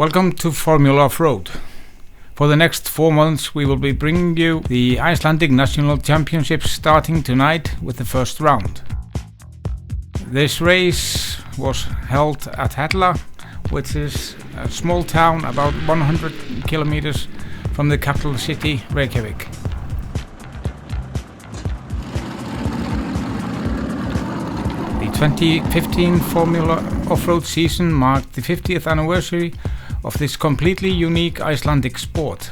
Welcome to Formula Offroad. For the next 4 months we will be bringing you the Icelandic National Championships starting tonight with the first round. This race was held at Hella, which is a small town about 100 kilometers from the capital city, Reykjavik. The 2015 Formula Offroad season marked the 50th anniversary of this completely unique Icelandic sport.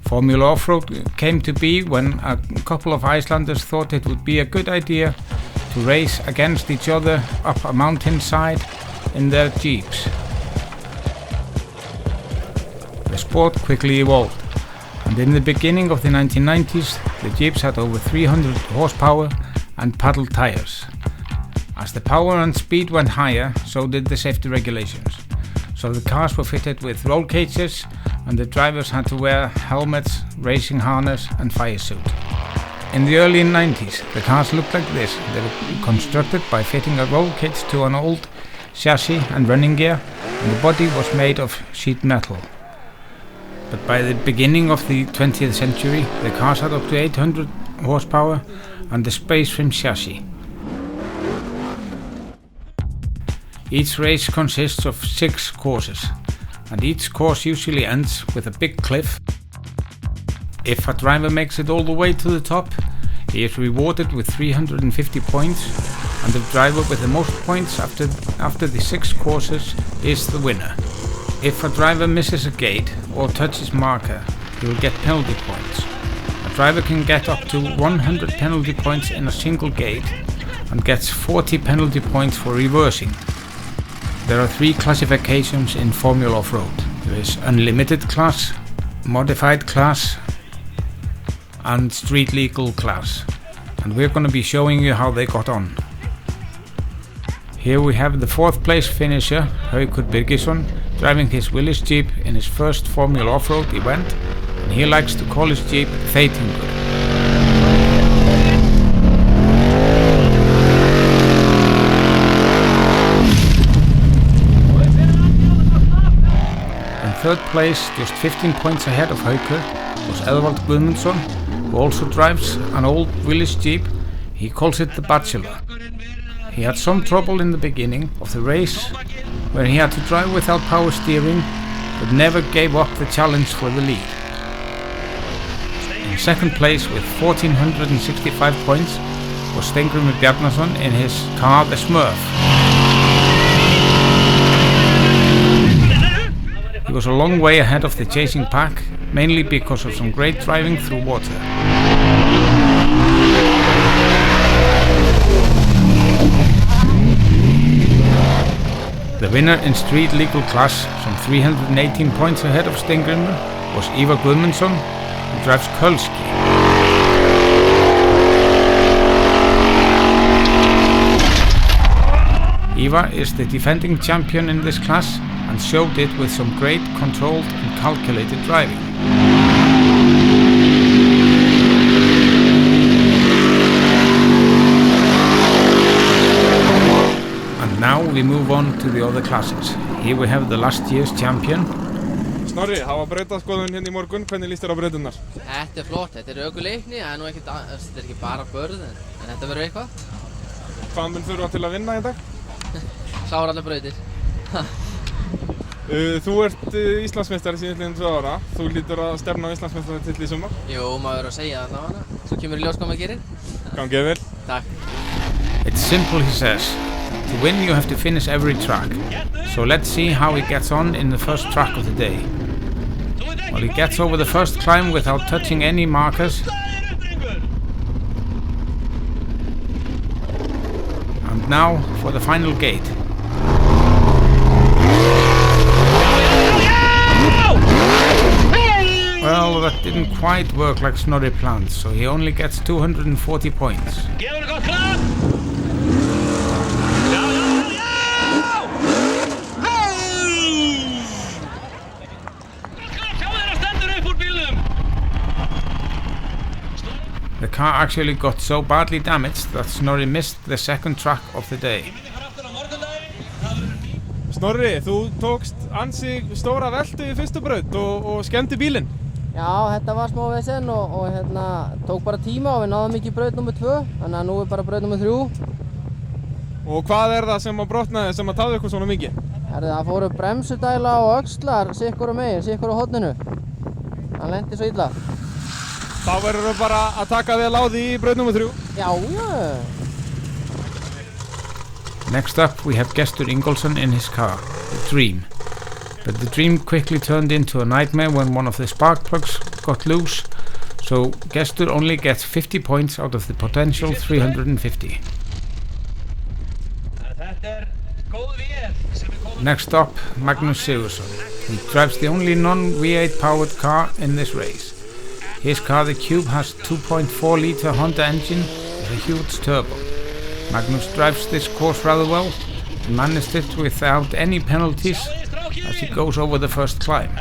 Formula Offroad came to be when a couple of Icelanders thought it would be a good idea to race against each other up a mountainside in their jeeps. The sport quickly evolved, and in the beginning of the 1990s the jeeps had over 300 horsepower and paddle tires. As the power and speed went higher, so did the safety regulations. So the cars were fitted with roll cages and the drivers had to wear helmets, racing harness and fire suit. In the early 90s the cars looked like this. They were constructed by fitting a roll cage to an old chassis and running gear, and the body was made of sheet metal. But by the beginning of the 20th century the cars had up to 800 horsepower and a space frame chassis. Each race consists of 6 courses, and each course usually ends with a big cliff. If a driver makes it all the way to the top, he is rewarded with 350 points, and the driver with the most points after the 6 courses is the winner. If a driver misses a gate or touches marker, he will get penalty points. A driver can get up to 100 penalty points in a single gate and gets 40 penalty points for reversing. There are 3 classifications in Formula Offroad. There is Unlimited class, Modified class and Street Legal class. And we're going to be showing you how they got on. Here we have the 4th place finisher, Haukur Birgisson, driving his Willys Jeep in his first Formula Offroad event, and he likes to call his Jeep Þeytingur. In 3rd place, just 15 points ahead of Haukur, was Edvald Guðmundsson, who also drives an old Willys Jeep. He calls it the Bachelor. He had some trouble in the beginning of the race, where he had to drive without power steering, but never gave up the challenge for the lead. In 2nd place with 1465 points was Steingrímur Bjarnason in his car the Smurf. He was a long way ahead of the chasing pack, mainly because of some great driving through water. The winner in Street Legal class, some 318 points ahead of Steingrímur, was Ívar Guðmundsson, who drives Kölski. Ívar is the defending champion in this class and showed it with some great controlled and calculated driving. And now we move on to the other classes. Here we have the last year's champion. Snorri, hafa brautaskoðun hérna í morgun, hvernig líst þér á brautirnar? Þetta flott, þetta ökuleikni, það ekki bara börð, en þetta verður eitthvað. Hvað mun þurfa til að vinna í dag? Klára allar brautir. Þú ert Íslandsmeistari síðastliðin 2 ára. Þú lítur að stefna á Íslandsmeistaratitil í sumar. Jú, maður verður að segja það allavega. Svo kemur í ljós hvað maður gerir. Gangið vel. Takk. It's simple, he says. To win you have to finish every track. So let's see how he gets on in the first track of the day. Well, he gets over the first climb without touching any markers. And now for the final gate. Well, that didn't quite work like Snorri planned, so he only gets 240 points. The car actually got so badly damaged that Snorri missed the second track of the day. Snorri, þú tókst ansi stóra veltu í fyrstu braut og skemmdi bílinn. Já, þetta var smá vesen og tók bara tíma og við náðum ekki braut nummer 2, þannig að nú er bara braut nummer 3. Og hvað er það sem að brotnaði sem að táði ykkur svona mikið? Það fóru bremsudæla og öxlar sikkur megin, sikkur á horninu. Hann lenti svo illa. Þá verður við bara að taka vel á því í braut nummer 3. Já. Next up we have Gestur Ingolson in his car, the Dream. But the Dream quickly turned into a nightmare when one of the spark plugs got loose, so Gestur only gets 50 points out of the potential 350. Next up, Magnus Sigurðsson. He drives the only non-V8 powered car in this race. His car, the Cube, has 2.4 litre Honda engine with a huge turbo. Magnus drives this course rather well and managed it without any penalties as he goes over the first climb.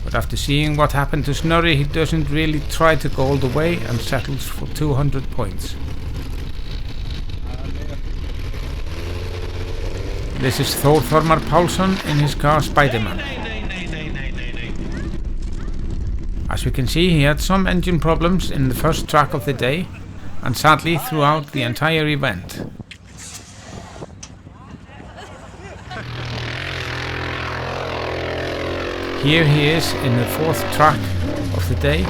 But after seeing what happened to Snorri, he doesn't really try to go all the way and settles for 200 points. This is Thor Þormar Pálsson in his car Spider-Man. As we can see, he had some engine problems in the first track of the day and sadly throughout the entire event. Here he is in the 4th track of the day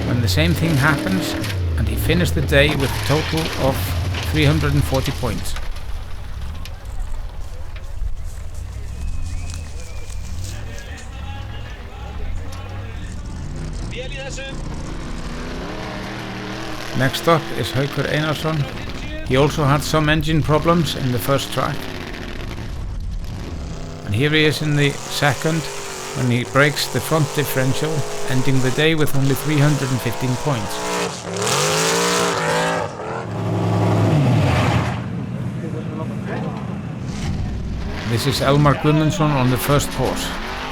when the same thing happens, and he finished the day with a total of 340 points. Next up is Haukur Einarsson. He also had some engine problems in the first track. And here he is in the 2nd when he breaks the front differential, ending the day with only 315 points. This is Elmar Guðmundsson on the first course.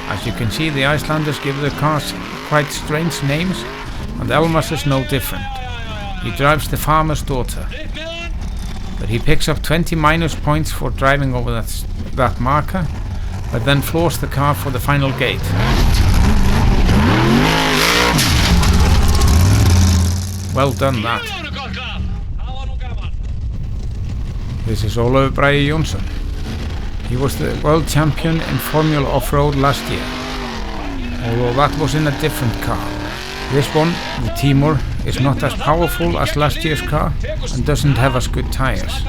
As you can see, the Icelanders give the cars quite strange names, and Elmar's is no different. He drives the farmer's daughter, but he picks up 20 minus points for driving over that marker, but then floors the car for the final gate. Well done that. This is Ólafur Bragi Jónsson. He was the world champion in Formula Offroad last year, although that was in a different car. This one, the Timur, is not as powerful as last year's car and doesn't have as good tires.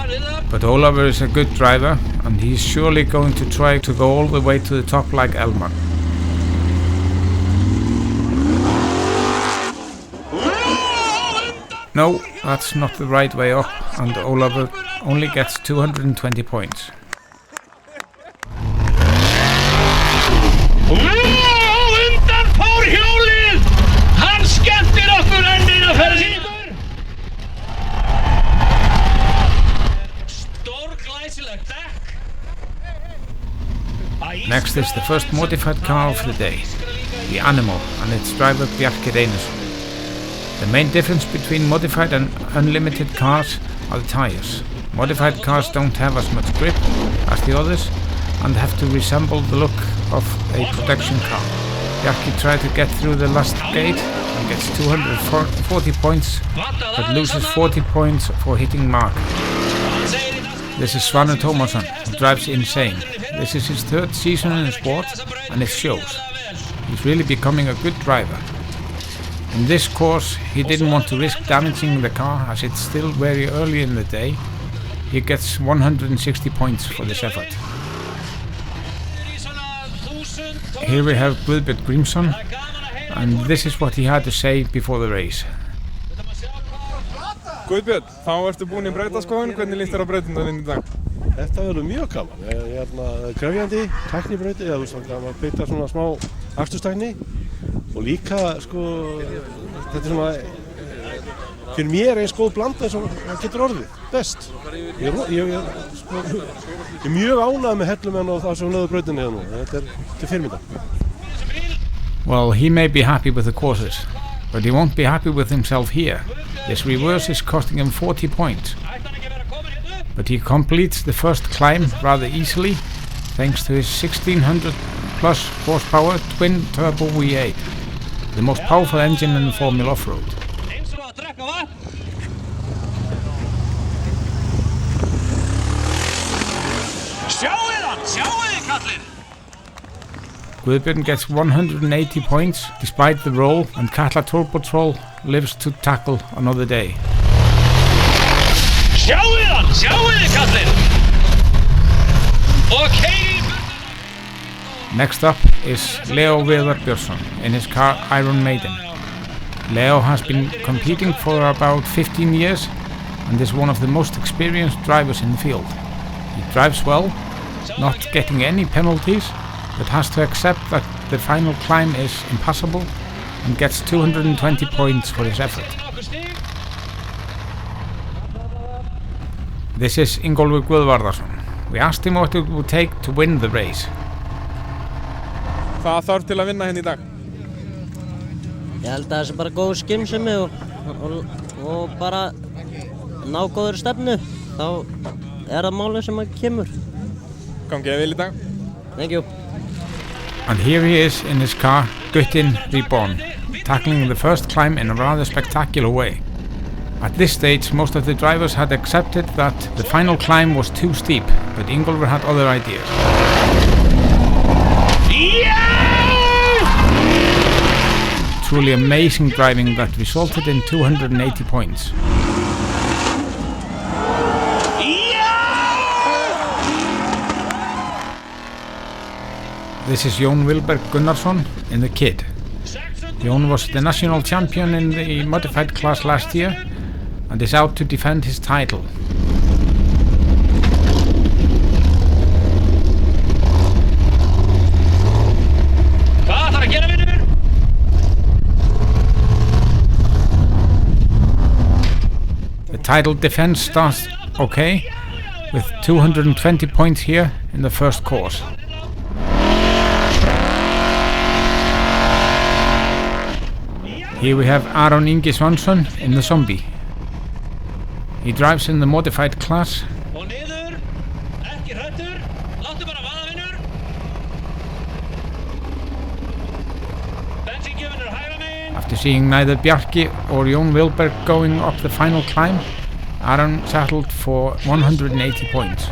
But Ólafur is a good driver and he's surely going to try to go all the way to the top like Elmar. No, that's not the right way up, and Ólafur only gets 220 points. Next is the first modified car of the day, the Animal, and its driver Bjarki Reynisson. The main difference between modified and unlimited cars are the tires. Modified cars don't have as much grip as the others and have to resemble the look of a production car. Bjarki tried to get through the last gate and gets 240 points, but loses 40 points for hitting mark. This is Svanur Tómasson, who drives insane. This is his 3rd season in the sport, and it shows. He's really becoming a good driver. In this course, he didn't want to risk damaging the car as it's still very early in the day. He gets 160 points for this effort. Here we have Guðbjörn Grímsson, and this is what he had to say before the race. Guðbjörn, þá ertu búinn í brautaskoðun, hvernig líst þér á brautindalinn í dag? Þetta verður mjög gaman. Krefjandi, tæknibrauti, eða maður beita svona smá akstustækni og líka þetta er svona fyrir mér eins góð blanda eins og það getur orðið best. Ég er mjög ánægður með Hellumenn og það sem lögðu brautinni hérna nú. Þetta er til fyrirmyndar. Well, he may be happy with the courses, but he won't be happy with himself here. This reverse is costing him 40 points. but he completes the first climb rather easily thanks to his 1600 plus horsepower twin turbo V8, the most powerful engine in the Formula Offroad. Guðbjörn gets 180 points despite the roll, and Katla Turbo Troll lives to tackle another day. Next up is Leo Viðar Björnsson in his car Iron Maiden. Leo has been competing for about 15 years and is one of the most experienced drivers in the field. He drives well, not getting any penalties, but has to accept that the final climb is impassable and gets 220 points for his effort. This is Ingólfur Guðvarðarsson. We asked him what it would take to win the race. Hvað þarf til að vinna hérna í dag? Ég held að það sé bara góð skynsemi og bara ná góður stefnu. Þá það málið sem að kemur. Gangi vel í dag. Thank you. And here he is in his car, Guttin Reborn, tackling the first climb in a rather spectacular way. At this stage, most of the drivers had accepted that the final climb was too steep, but Ingólfur had other ideas. Truly amazing driving that resulted in 280 points. This is Jón Vilberg Gunnarsson in the Kid. Jón was the national champion in the modified class last year and is out to defend his title. The title defense starts okay, with 220 points here in the first course. Here we have Aron Ingi Svansson in the Zombie. He drives in the modified class. After seeing neither Bjarki or Jón Vilberg going up the final climb, Aron settled for 180 points.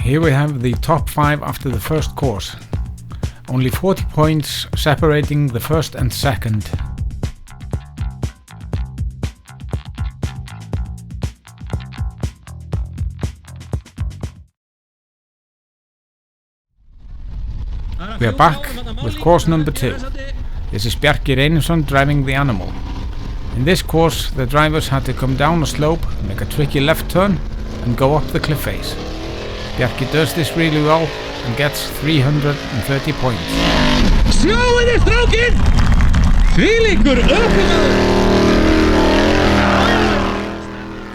Here we have the top 5 after the first course. Only 40 points separating the first and second. We are back with course number 2. This is Bjarki Reynisson driving the Animal. In this course, the drivers had to come down a slope, make a tricky left turn and go up the cliff face. Bjarki does this really well and gets 330 points. Sjáið þið strákinn! Þvílíkur ökumaður!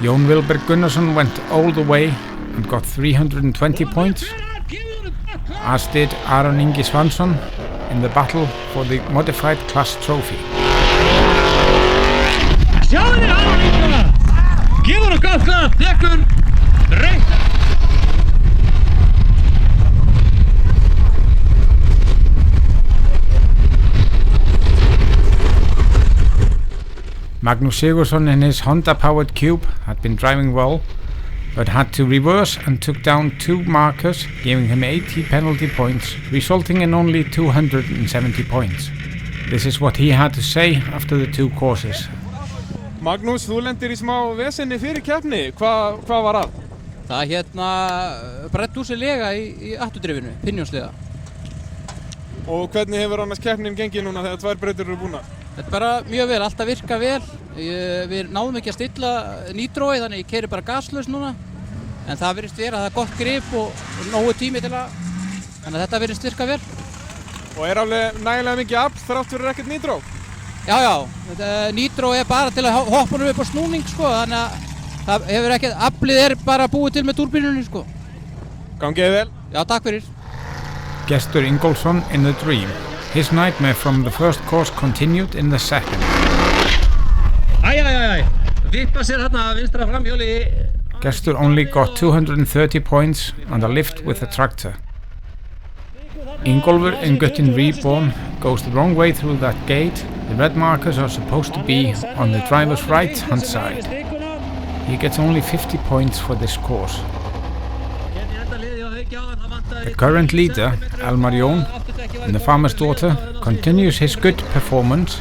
Jón Vilberg Gunnarsson went all the way and got 320 points, as did Aron Ingi Svansson in the battle for the modified class trophy. Sjáið þið Aron Inga! Gefur og gott klap, tekur reitt! Magnús Sigurðsson in his Honda-powered Cube had been driving well, but had to reverse and took down 2 markers, giving him 80 penalty points, resulting in only 270 points. This is what he had to say after the 2 courses. Magnús, þú lendir í smá vesenni fyrir keppni. Hvað var að? Það brett úr sig lega í afturdrifinu, pinjónslega. Og hvernig hefur annars keppnin gengið núna þegar 2 brautir eru búnar? Þetta er bara mjög vel, alltaf virka vel. Við náðum ekki að stilla nitrói, þannig ég keyri bara gaslaus núna. En það virðist vera að það er gott grip og nógu tími til að... Þannig að þetta virðist virka vel. Og alveg nægilega mikið afl þrátt fyrir ekkert nitró? Já. Nitró bara til að hoppa honum upp á snúning, sko. Þannig að það hefur ekkert... Aflið bara búið til með túrbínunni, sko. Gangið vel? Já, takk fyrir. Gestur Ingólfsson in the Dream. His nightmare from the first course continued in the second. Æ. vippa sér hérna vinstra framhjóli. Gestur only got 230 points on the lift with the tractor. Ingólfur in Guttin Reborn goes the wrong way through that gate. The red markers are supposed to be on the driver's right hand side. He gets only 50 points for this course. The current leader, Elmar Jón, in the farmer's daughter, continues his good performance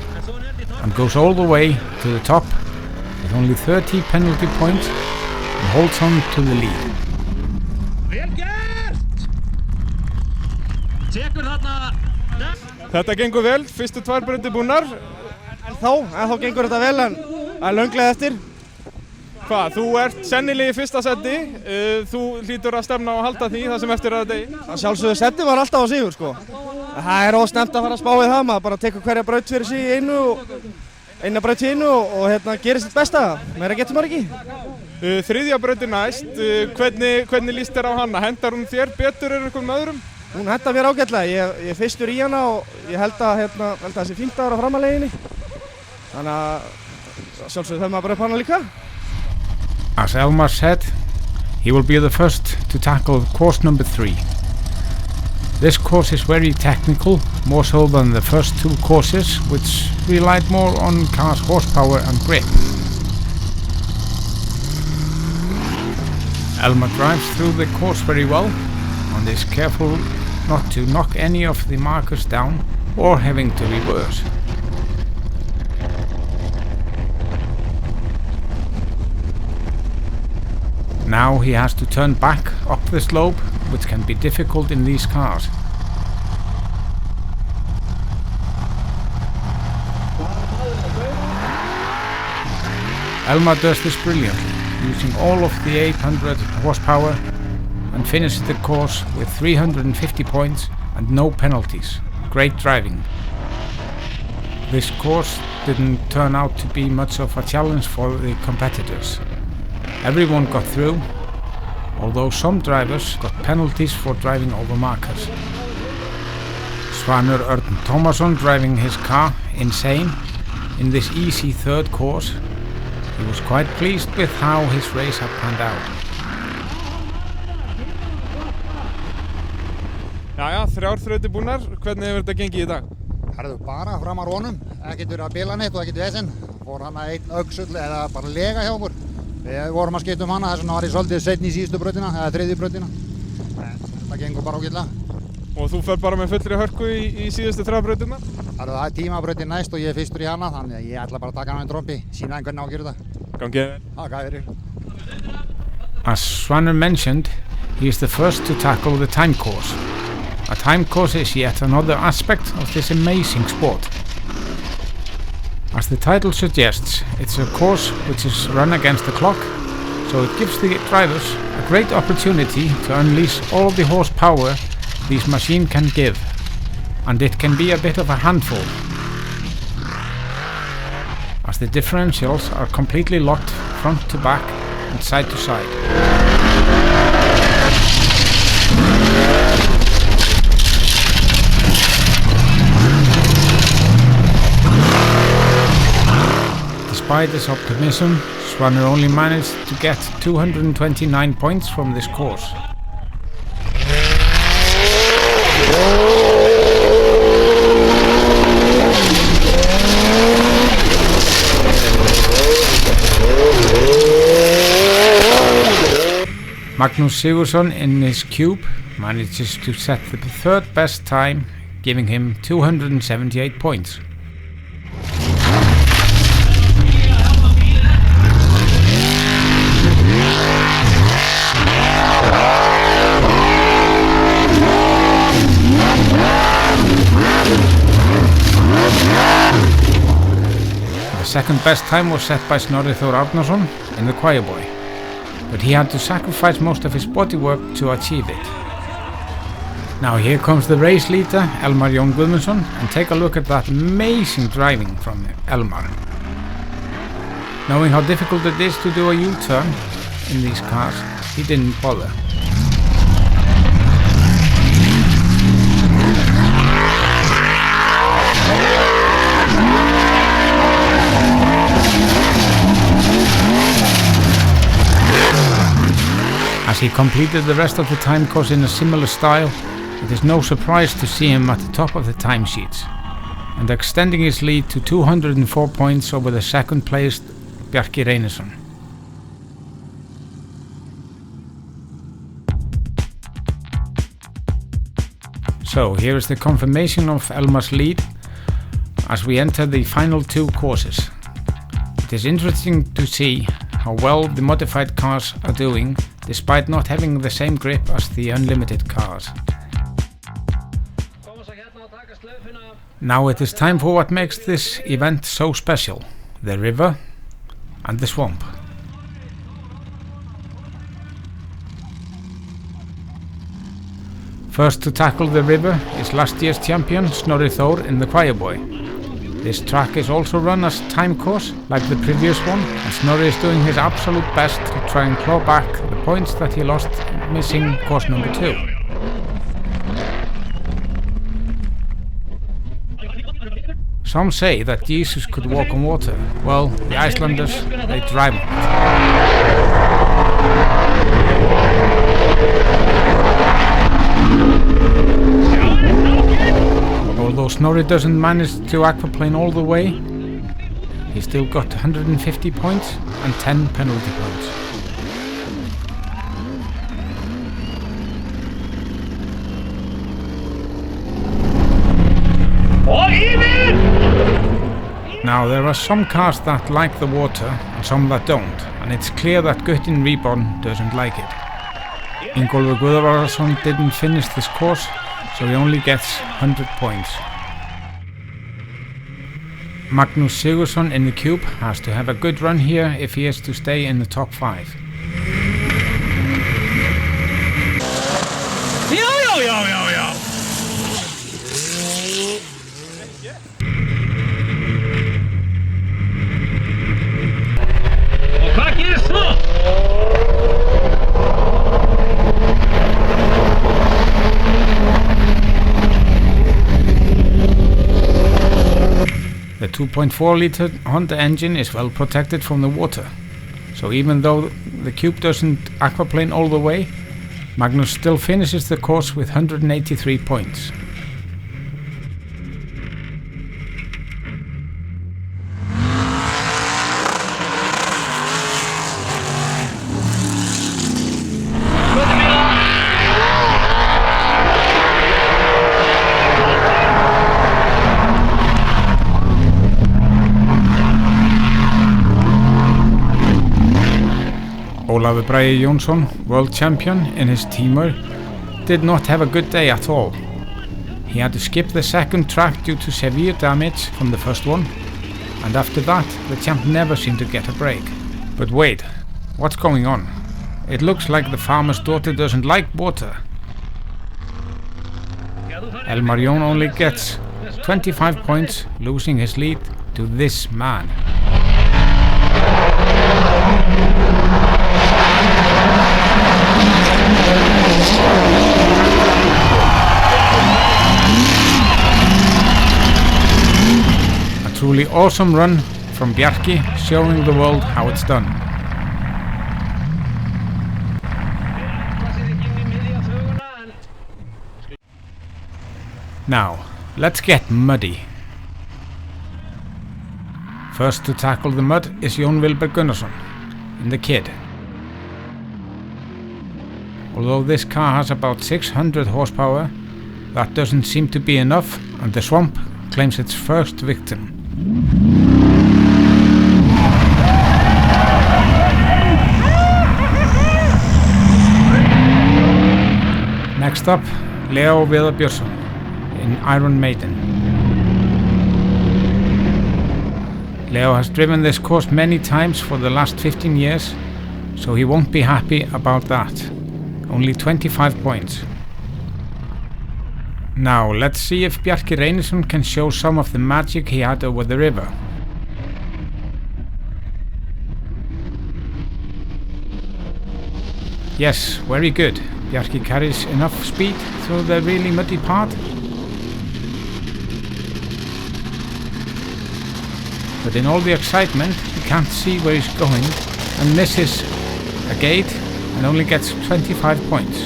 and goes all the way to the top with only 30 penalty points and holds on to the lead. Vel gert! Tekur þarna. Þetta gengur vel, fyrstu 2 brautir búnar. En þá gengur þetta vel en það lönglega eftir. Hvað, þú ert sennilega í fyrsta seti, þú hlýtur að stefna og halda því það sem eftir að degi. Það sjálfsögðu seti var alltaf á sigur sko. Það ósnemmt að fara að spá í það, maður bara tekur hverja braut fyrir sig í eina braut í einu og gerir sitt besta. Meira getur maður ekki. Þriðja brautin næst, hvernig líst þér á hana? Hendar hún þér betur en einhverjum öðrum? Hún hendar mér ágætlega, ég er fyrstur í hana og ég held að það sé fínt að vera fram að leiðinni. Þannig að sjálfsögðu þau maður bara upp hana líka. As Elmar said, he will be the first to tackle course number 3. This course is very technical, more so than the first 2 courses, which relied more on car's horsepower and grip. Elmar drives through the course very well and is careful not to knock any of the markers down or having to reverse. Now he has to turn back up the slope, which can be difficult in these cars. Elmar does this brilliantly, using all of the 800 horsepower and finishes the course with 350 points and no penalties. Great driving. This course didn't turn out to be much of a challenge for the competitors. Everyone got through, although some drivers got penalties for driving over markers. Svanur Örn Tómasson driving his car insane in this easy third course. He was quite pleased with how his race had panned out. Jæja, 3 þrautir búnar, hvernig hefur þetta gengið í dag? Herðu, bara fram að rónum, ekkert verið að bila neitt og ekkert vesinn. Fór hana einn öxull eða bara lega hjá okkur. Við vorum að skipta hana, þess vegna var ég svolítið seinni í síðustu brautina, eða 3. brautina. En það gengur bara ágætlega. Og þú fer bara með fullri hörku í síðustu 3 brautina? Það er tímabrautin næst og ég er fyrstur í hana, þannig að ég ætla bara að taka hana með trompi, sína þeim hvernig á að gera þetta. Gangið vel. Takk fyrir. As Svanur mentioned, he is the first to tackle the time course. A time course is yet another aspect of this amazing sport. As the title suggests, it's a course which is run against the clock, so it gives the drivers a great opportunity to unleash all of the horsepower these machines can give, and it can be a bit of a handful, as the differentials are completely locked front to back and side to side. Despite this optimism, Svanur only managed to get 229 points from this course. Magnús Sigurðsson in his cube manages to set the 3rd best time, giving him 278 points. The 2nd best time was set by Snorri Þór Árnason in the Choir Boy, but he had to sacrifice most of his bodywork to achieve it. Now here comes the race leader, Elmar Jón Guðmundsson, and take a look at that amazing driving from Elmar. Knowing how difficult it is to do a U-turn in these cars, he didn't bother. As he completed the rest of the time course in a similar style, it is no surprise to see him at the top of the timesheets, and extending his lead to 204 points over the second placed Bjarki Reynisson. So here is the confirmation of Elmar's lead as we enter the final two courses. It is interesting to see how well the modified cars are doing despite not having the same grip as the unlimited cars. Now it is time for what makes this event so special: the river and the swamp. First to tackle the river is last year's champion Snorri Thor in the Choirboy. This track is also run as time course like the previous one, and Snorri is doing his absolute best to try and claw back the points that he lost missing course number 2. Some say that Jesus could walk on water. Well, the Icelanders, they drive on it. Although Snorri doesn't manage to aquaplane all the way, he still got 150 points and 10 penalty points. Now there are some cars that like the water and some that don't, and it's clear that Guttin Reborn doesn't like it. Ingólfur Guðvarðarson didn't finish this course, so he only gets 100 points. Magnús Sigurðsson in the Cube has to have a good run here if he is to stay in the top 5. The 2.4-liter Honda engine is well protected from the water, so even though the Cube doesn't aquaplane all the way, Magnús still finishes the course with 183 points. Ólafur Bragi Jónsson, world champion in his teamer, did not have a good day at all. He had to skip the second track due to severe damage from the first one, and after that the champ never seemed to get a break. But wait, what's going on? It looks like the farmer's daughter doesn't like water. Elmar Jón only gets 25 points, losing his lead to this man. A truly awesome run from Bjarki, showing the world how it's done. Now, let's get muddy. First to tackle the mud is Jón Vilberg Gunnarsson in the Kid. Although this car has about 600 horsepower, that doesn't seem to be enough, and the swamp claims its first victim. Next up, Leo Viðar Björnsson in Iron Maiden. Leo has driven this course many times for the last 15 years, so he won't be happy about that. Only 25 points. Now let's see if Bjarki Reynisson can show some of the magic he had over the river. Yes, very good. Bjarki carries enough speed through the really muddy part. But in all the excitement, he can't see where he's going and misses a gate and only gets 25 points.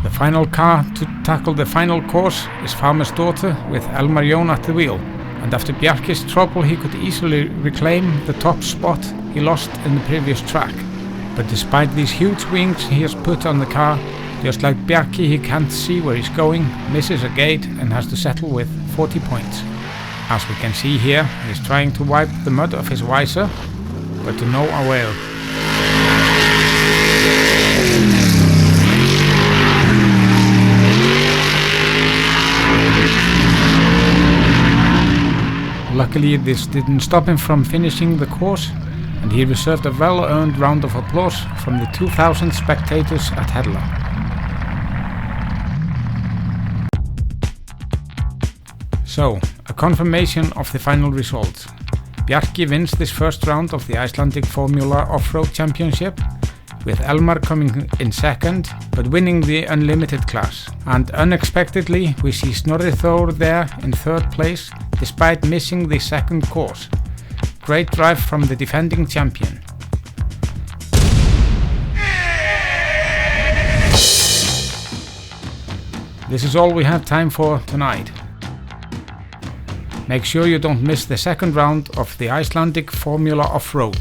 The final car to tackle the final course is Farmer's Daughter with Elmar Jón at the wheel, and after Bjarki's trouble he could easily reclaim the top spot he lost in the previous track. But despite these huge wings he has put on the car, just like Bjarki he can't see where he's going, misses a gate and has to settle with 40 points. As we can see here, he is trying to wipe the mud off his visor, but to no avail. Luckily this didn't stop him from finishing the course, and he received a well-earned round of applause from the 2,000 spectators at Hella. So, a confirmation of the final result. Bjarki wins this first round of the Icelandic Formula Offroad Championship, with Elmar coming in second, but winning the Unlimited class. And unexpectedly, we see Snorri Thor there in third place, despite missing the second course. Great drive from the defending champion. This is all we have time for tonight. Make sure you don't miss the second round of the Icelandic Formula Offroad.